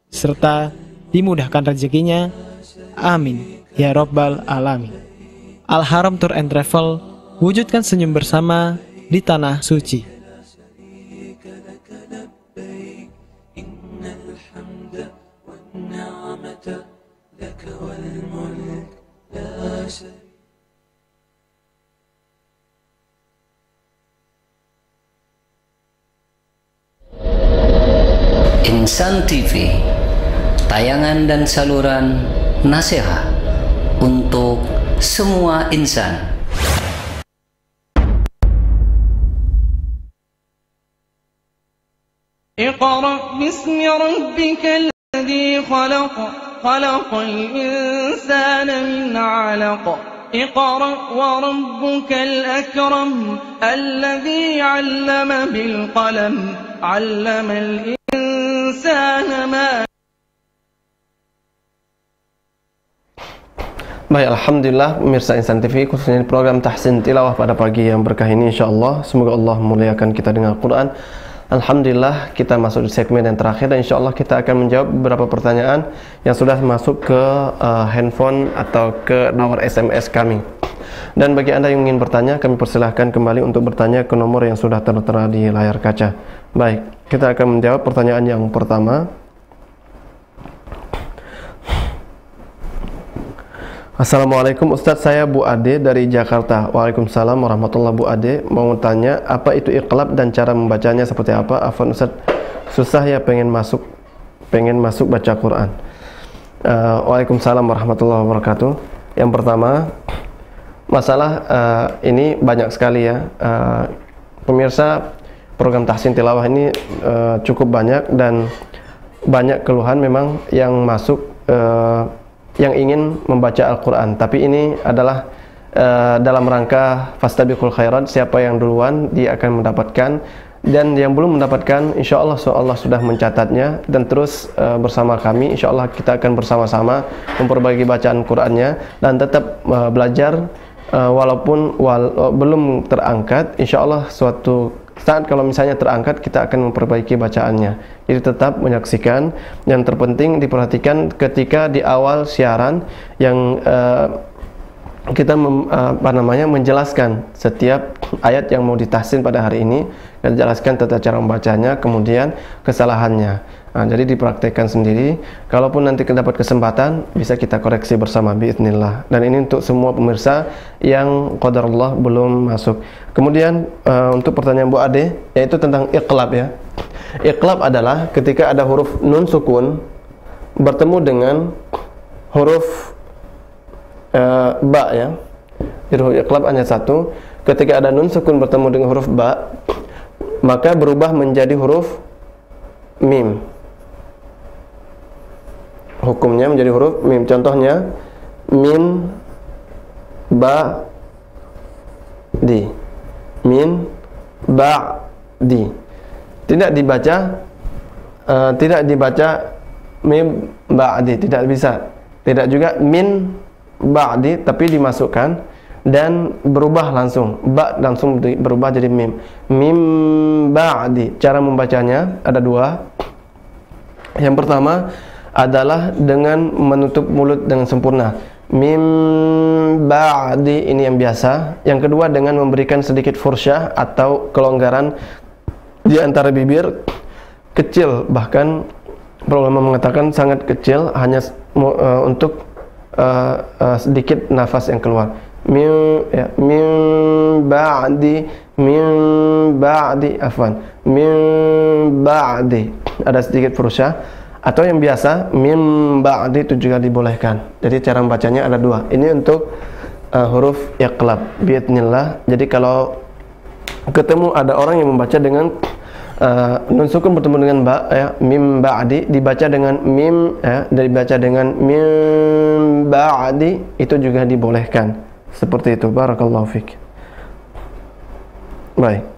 S6: serta dimudahkan rezekinya. Amin ya Rabbal Alamin. Al-Haram Tour and Travel, wujudkan senyum bersama di Tanah Suci.
S7: Insan TV, tayangan dan saluran nasihat untuk semua insan.
S8: Iqra bismi rabbikal ladzi khalaq, khalaqal insana min 'alaq. Iqra wa rabbukal akram, alladzi 'allama bil qalam, 'allamal insana ma.
S1: Baik, alhamdulillah pemirsa Insan TV, khususnya di program Tahsin Tilawah pada pagi yang berkah ini, insyaallah semoga Allah memuliakan kita dengan Al-Quran. Alhamdulillah kita masuk di segmen yang terakhir dan insyaallah kita akan menjawab beberapa pertanyaan yang sudah masuk ke handphone atau ke nomor SMS kami. Dan bagi Anda yang ingin bertanya, kami persilahkan kembali untuk bertanya ke nomor yang sudah tertera di layar kaca. Baik, kita akan menjawab pertanyaan yang pertama. Assalamualaikum Ustadz, saya Bu Ade dari Jakarta. Waalaikumsalam warahmatullahi. Bu Ade mau tanya, apa itu iqlab dan cara membacanya seperti apa? Afwan Ustadz, susah ya pengen masuk baca Quran. Waalaikumsalam warahmatullahi wabarakatuh. Yang pertama, masalah ini banyak sekali ya. Pemirsa program Tahsin Tilawah ini cukup banyak dan banyak keluhan memang yang masuk yang ingin membaca Al-Quran, tapi ini adalah dalam rangka fastabiqul khairat, siapa yang duluan dia akan mendapatkan, dan yang belum mendapatkan insya Allah sudah mencatatnya, dan terus bersama kami insya Allah kita akan bersama-sama memperbaiki bacaan Qurannya dan tetap belajar walaupun belum terangkat, insya Allah suatu saat kalau misalnya terangkat kita akan memperbaiki bacaannya. Jadi tetap menyaksikan. Yang terpenting diperhatikan ketika di awal siaran yang kita menjelaskan setiap ayat yang mau ditahsin pada hari ini, kita jelaskan tata cara membacanya, kemudian kesalahannya. Nah, jadi dipraktekkan sendiri. Kalaupun nanti dapat kesempatan, bisa kita koreksi bersama biiznillah. Dan ini untuk semua pemirsa yang qadarullah belum masuk. Kemudian untuk pertanyaan Bu Ade, yaitu tentang iqlab ya. Iqlab adalah ketika ada huruf nun sukun bertemu dengan huruf ba ya. Jadi huruf iqlab hanya satu. Ketika ada nun sukun bertemu dengan huruf ba, maka berubah menjadi huruf mim. Hukumnya menjadi huruf mim. Contohnya min ba di, min ba di. Tidak dibaca mim ba'di, tidak bisa. Tidak juga min ba'di, tapi dimasukkan dan berubah langsung, ba langsung berubah jadi mim. Mim ba'di. Cara membacanya ada dua. Yang pertama adalah dengan menutup mulut dengan sempurna. Mim ba'di, ini yang biasa. Yang kedua dengan memberikan sedikit fursyah atau kelonggaran di antara bibir, kecil, bahkan para ulama mengatakan sangat kecil, hanya untuk sedikit nafas yang keluar. Mim ba'di, afwan, mim ba'di, ada sedikit fursyah. Atau yang biasa mim ba'di itu juga dibolehkan. Jadi cara membacanya ada dua. Ini untuk huruf iqlab biidznillah. Jadi kalau ketemu ada orang yang membaca dengan nun sukun bertemu dengan ba ya, mim ba'di, dibaca dengan mim ya, dibaca dengan mim ba'di, itu juga dibolehkan. Seperti itu. Barakallahu fik. Baik.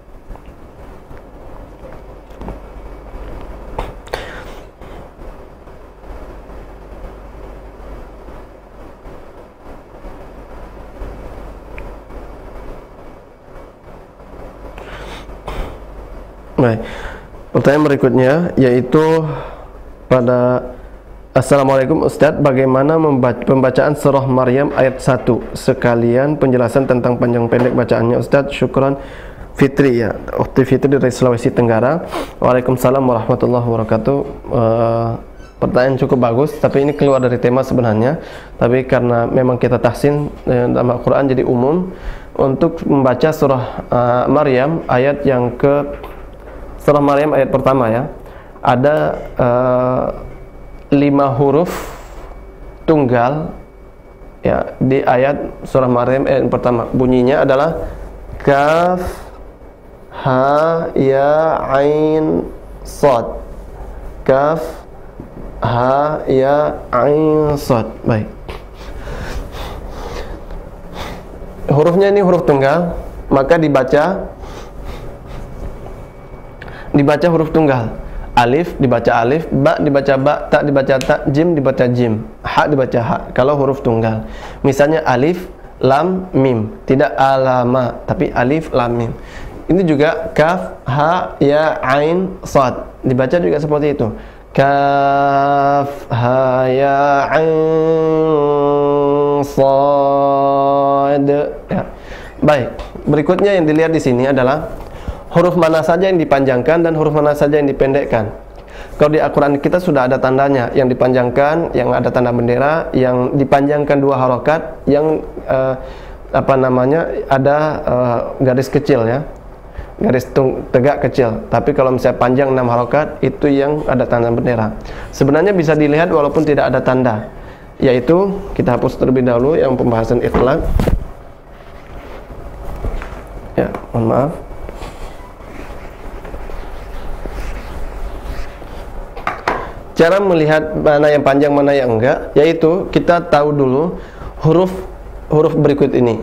S1: Baik. Pertanyaan berikutnya yaitu pada Assalamualaikum Ustadz, bagaimana pembacaan surah Maryam ayat 1 sekalian penjelasan tentang panjang pendek bacaannya Ustadz. Syukran. Fitri ya, Ukti Fitri dari Sulawesi Tenggara. Waalaikumsalam warahmatullahi wabarakatuh. Pertanyaan cukup bagus, tapi ini keluar dari tema sebenarnya. Tapi karena memang kita tahsin dalam Al-Quran jadi umum, untuk membaca surah Maryam ayat yang surah Maryam ayat pertama ya, ada 5 huruf tunggal ya di ayat surah Maryam ayat pertama. Bunyinya adalah kaf ha ya ain sad. Kaf ha ya ain sad. Baik. Hurufnya ini huruf tunggal, maka dibaca huruf tunggal. Alif dibaca alif, ba dibaca ba, ta dibaca ta, jim dibaca jim, ha dibaca ha. Kalau huruf tunggal, misalnya alif, lam, mim, tidak alama, tapi alif, lam, mim. Ini juga kaf, ha, ya, ain, sad. Dibaca juga seperti itu. Kaf, ha, ya, ain, sad. Ya. Baik. Berikutnya yang dilihat di sini adalah huruf mana saja yang dipanjangkan dan huruf mana saja yang dipendekkan. Kalau di Al-Quran kita sudah ada tandanya, yang dipanjangkan, yang ada tanda bendera, yang dipanjangkan 2 harokat, yang ada garis kecil ya, garis tegak kecil. Tapi kalau misalnya panjang 6 harokat, itu yang ada tanda bendera. Sebenarnya bisa dilihat walaupun tidak ada tanda, yaitu kita hapus terlebih dahulu yang pembahasan ikhlas. Ya, mohon maaf. cara melihat mana yang panjang mana yang enggak, yaitu kita tahu dulu huruf berikut ini.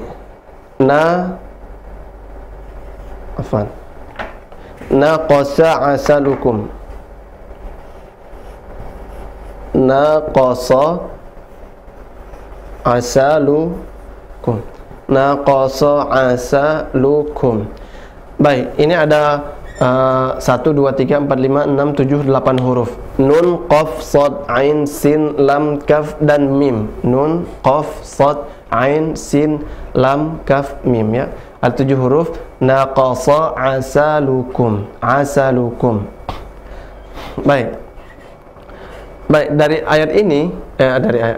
S1: Naqasa asalukum. Naqasa asalukum. Naqasa asalukum. Baik, ini ada 1, 2, 3, 4, 5, 6, 7, 8 huruf. Nun, qaf, shad, ain, sin, lam, kaf, dan mim. Nun, qaf, shad, ain, sin, lam, kaf, mim, ya. Ada 7 huruf. Naqasa asalukum. Asalukum. Baik. Baik, dari ayat ini,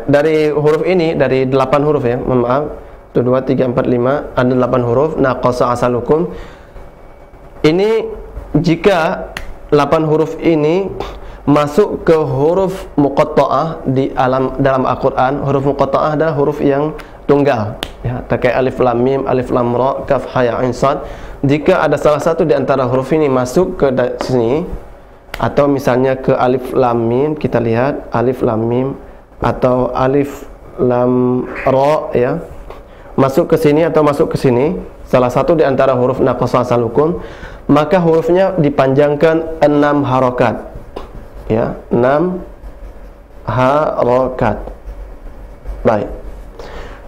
S1: dari huruf ini, dari 8 huruf ya, mohon maaf. 1, 2, 3, 4, 5, ada 8 huruf. Naqasa asalukum. Ini jika 8 huruf ini masuk ke huruf muqatta'ah dalam Al-Qur'an, huruf muqatta'ah adalah huruf yang tunggal, ya, terkait alif lam mim, alif lam ra, kaf, ha, ya, ain, shad. Jika ada salah satu di antara huruf ini masuk ke sini, atau misalnya ke alif lam mim, kita lihat alif lam mim atau alif lam ra, ya, masuk ke sini atau masuk ke sini, salah satu di antara huruf naqasa asalukum, maka hurufnya dipanjangkan 6 harokat, ya, 6 harokat. Baik,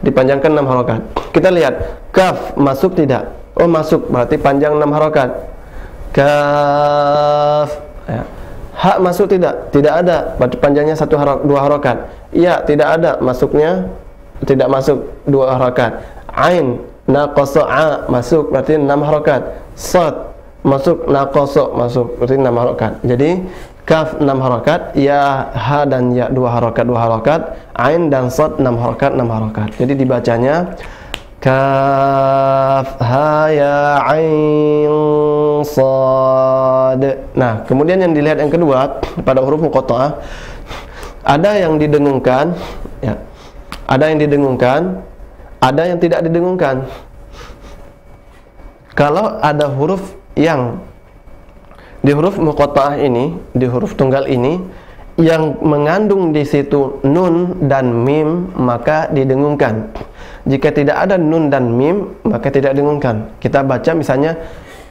S1: dipanjangkan 6 harokat. Kita lihat kaf masuk tidak? Oh, masuk, berarti panjang 6 harokat. Kaf, ya. Ha masuk tidak? Tidak ada, berarti panjangnya 2 harokat. Ya, tidak ada, masuknya tidak masuk 2 harokat. Ain, naqasa a masuk, berarti 6 harokat. Shad masuk, naqasa masuk, berarti 6 harokat. Jadi kaf 6 harokat, ya, ha dan ya 2 harokat, ain dan shad 6 harokat. Jadi dibacanya kaf ha ya ain shad. Nah, kemudian yang dilihat yang kedua pada huruf muqatta'ah, ada yang didengungkan, ya. Ada yang didengungkan, ada yang tidak didengungkan. Kalau ada huruf yang di huruf muqatta'ah ini, di huruf tunggal ini, yang mengandung di situ nun dan mim, maka didengungkan. Jika tidak ada nun dan mim, maka tidak didengungkan. Kita baca misalnya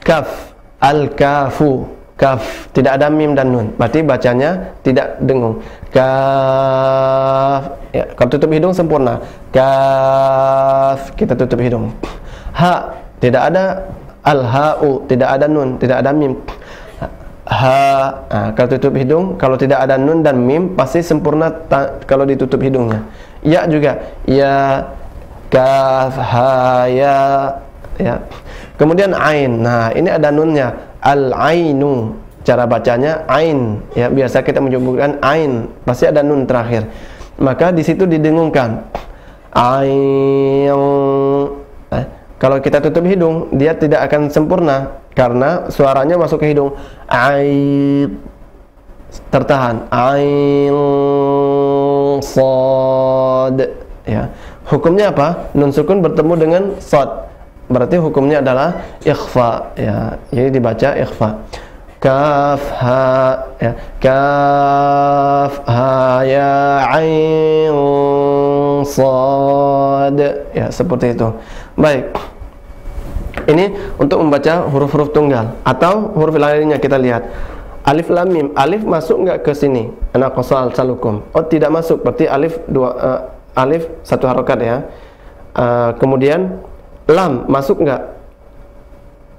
S1: kaf, al-kafu, kaf, tidak ada mim dan nun, berarti bacanya tidak dengung. Kaf, ya, kalau tutup hidung sempurna. Kaf, kita tutup hidung. Ha, tidak ada al-ha'u, tidak ada nun, tidak ada mim. Ha, nah, kalau tutup hidung, kalau tidak ada nun dan mim, pasti sempurna kalau ditutup hidungnya. Ya juga, ya, kaf, ha, ya, ya. Kemudian ain, nah ini ada nunnya, al-ainu, cara bacanya ain, ya, biasa kita menyebutkan ain, pasti ada nun terakhir, maka di situ didengungkan. Ain. Kalau kita tutup hidung, dia tidak akan sempurna karena suaranya masuk ke hidung. Ain, tertahan. Ain shad, ya. Hukumnya apa? Nun sukun bertemu dengan shad, berarti hukumnya adalah ikhfa, ya. Jadi dibaca ikhfa. Kaf ha, ya. Kaf ha ya ain shad, ya, seperti itu. Baik, ini untuk membaca huruf-huruf tunggal. Atau huruf lainnya kita lihat alif lam mim, alif masuk nggak ke sini? Naqasa asalukum. Oh, tidak masuk, berarti alif alif 1 harokat, ya. Kemudian lam masuk nggak?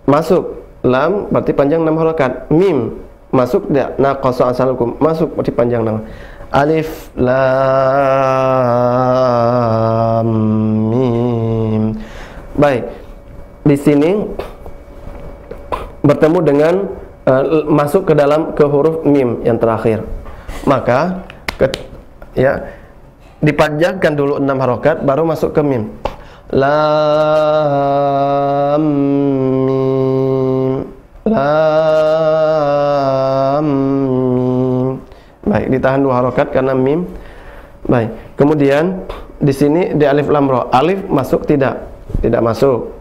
S1: Masuk. Lam berarti panjang 6 harokat. Mim masuk tidak? Naqasa asalukum, masuk, berarti panjang 6. Alif lam mim. Baik, di sini bertemu dengan masuk ke dalam ke huruf mim yang terakhir, maka ya, dipanjangkan dulu 6 harokat baru masuk ke mim. Lam mim, lam mim. Baik, ditahan 2 harokat karena mim. Baik, kemudian di sini di alif lam ra, alif masuk tidak? Tidak masuk.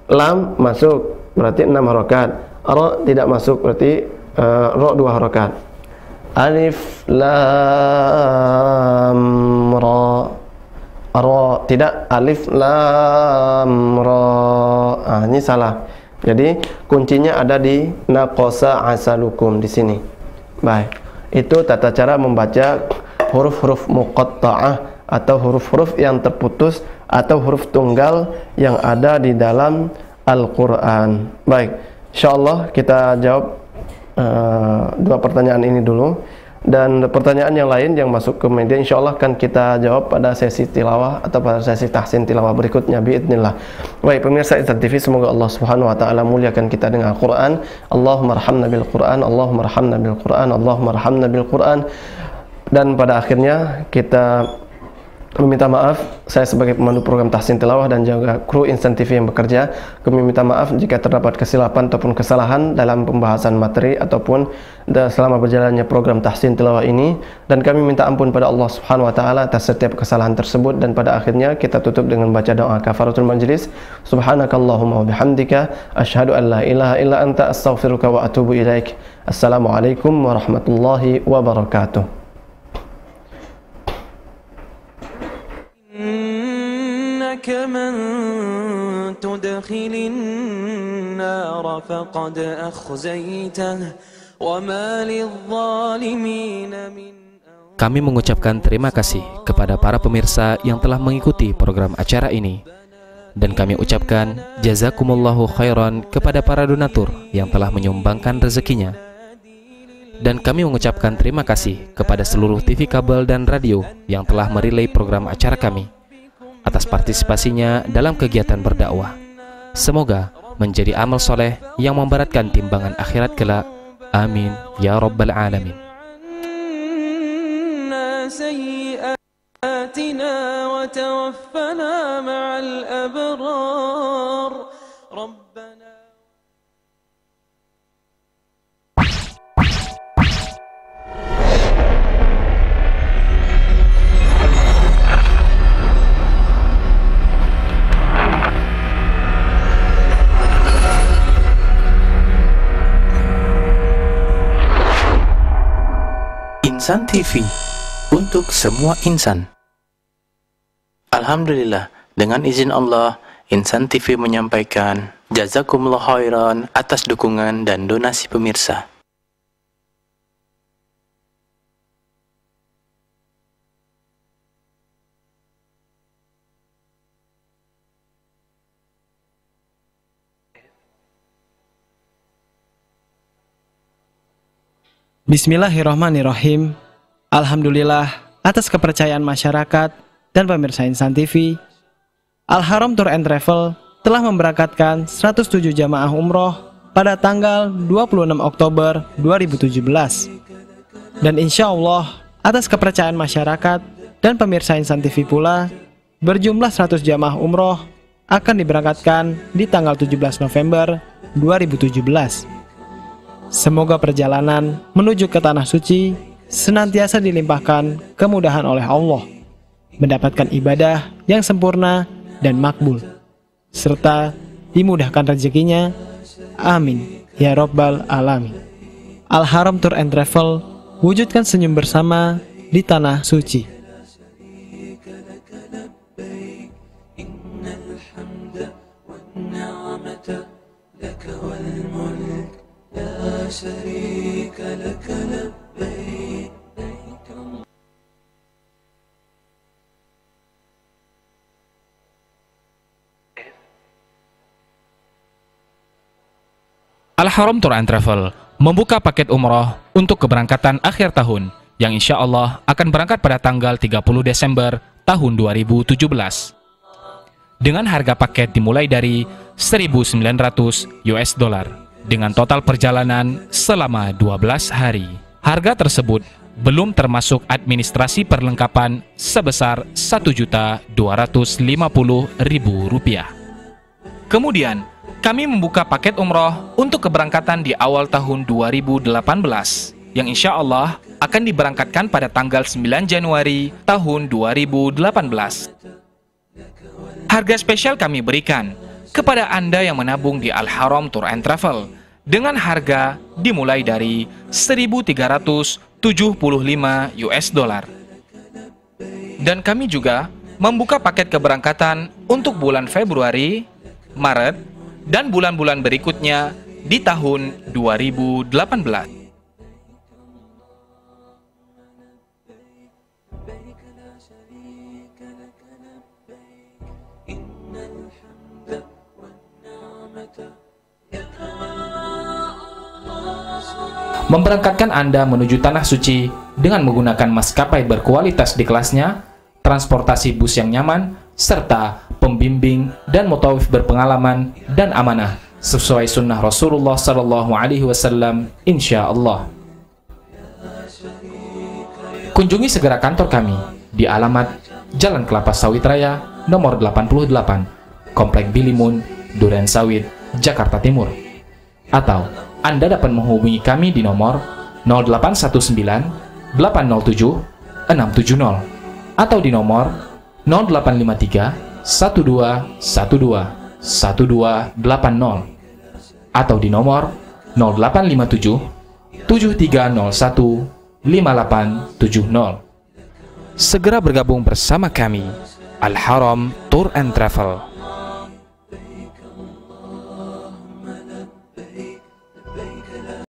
S1: Lam masuk, berarti 6 harokat. Ra tidak masuk, berarti ra 2 harokat. Alif lam ra. Ra, tidak alif lam ra. Ini salah. Jadi kuncinya ada di naqasa asalukum di sini. Baik. Itu tata cara membaca huruf-huruf muqatta'ah atau huruf-huruf yang terputus atau huruf tunggal yang ada di dalam Al-Qur'an. Baik. Insyaallah kita jawab dua pertanyaan ini dulu. Dan pertanyaan yang lain yang masuk ke media insyaallah akan kita jawab pada sesi tilawah atau pada sesi tahsin tilawah berikutnya biidznillah. Baik pemirsa Insan TV, semoga Allah Subhanahu wa taala muliakan kita dengan Al-Qur'an. Allahumma arhamna bil Qur'an, Allahumma arhamna bil Qur'an, Allahumma arhamna bil Qur'an. Dan pada akhirnya kita meminta maaf, saya sebagai pemandu program tahsin tilawah dan juga kru Insan TV yang bekerja, kami minta maaf jika terdapat kesilapan ataupun kesalahan dalam pembahasan materi ataupun selama berjalannya program tahsin tilawah ini, dan kami minta ampun pada Allah Subhanahu wa taala atas setiap kesalahan tersebut. Dan pada akhirnya kita tutup dengan baca doa kafaratul majlis. Subhanakallahumma wa bihamdika asyhadu an la ilaha illa anta astaghfiruka wa atubu ilaik. Assalamualaikum warahmatullahi wabarakatuh.
S9: كمن تدخل النار فقد أخزيته وما للظالمين من.
S5: Kami mengucapkan terima kasih kepada para pemirsa yang telah mengikuti program acara ini, dan kami ucapkan jazakumullahu khairan kepada para donatur yang telah menyumbangkan rezekinya, dan kami mengucapkan terima kasih kepada seluruh TV kabel dan radio yang telah merelay program acara kami atas partisipasinya dalam kegiatan berdakwah. Semoga menjadi amal soleh yang memberatkan timbangan akhirat kelak. Amin ya rabbal alamin.
S10: Insan TV, untuk semua insan. Alhamdulillah, dengan izin Allah, Insan TV menyampaikan jazakumullah khairan atas dukungan dan donasi pemirsa.
S6: Bismillahirrahmanirrahim. Alhamdulillah atas kepercayaan masyarakat dan pemirsa Insan TV, Al-Haram Tour and Travel telah memberangkatkan 107 jamaah umroh pada tanggal 26 Oktober 2017. Dan insya Allah atas kepercayaan masyarakat dan pemirsa Insan TV pula, berjumlah 100 jamaah umroh akan diberangkatkan di tanggal 17 November 2017. Semoga perjalanan menuju ke Tanah Suci senantiasa dilimpahkan kemudahan oleh Allah, mendapatkan ibadah yang sempurna dan makbul, serta dimudahkan rezekinya. Amin ya rabbal alamin. Al-Haram Tour and Travel, wujudkan senyum bersama di Tanah Suci.
S5: Al-Haram Tour and Travel membuka paket umroh untuk keberangkatan akhir tahun yang insya Allah akan berangkat pada tanggal 30 Desember tahun 2017. Dengan harga paket dimulai dari 1.900 US dollar dengan total perjalanan selama 12 hari. Harga tersebut belum termasuk administrasi perlengkapan sebesar Rp1.250.000. Kemudian, kami membuka paket umroh untuk keberangkatan di awal tahun 2018 yang insya Allah akan diberangkatkan pada tanggal 9 Januari tahun 2018. Harga spesial kami berikan kepada Anda yang menabung di Al-Haram Tour and Travel dengan harga dimulai dari Rp1.375.000 US dollar. Dan kami juga membuka paket keberangkatan untuk bulan Februari, Maret, dan bulan-bulan berikutnya di tahun 2018. Memberangkatkan Anda menuju Tanah Suci dengan menggunakan maskapai berkualitas di kelasnya, transportasi bus yang nyaman, serta pembimbing dan mutawif berpengalaman dan amanah sesuai sunnah Rasulullah SAW, insya Allah. Kunjungi segera kantor kami di alamat Jalan Kelapa Sawit Raya, nomor 88, Komplek Bilimun, Duren Sawit, Jakarta Timur. Atau Anda dapat menghubungi kami di nomor 0819 807 670 atau di nomor 0853 1212 1280 atau di nomor 0857 7301 5870. Segera bergabung bersama kami, Al Haram Tour and Travel.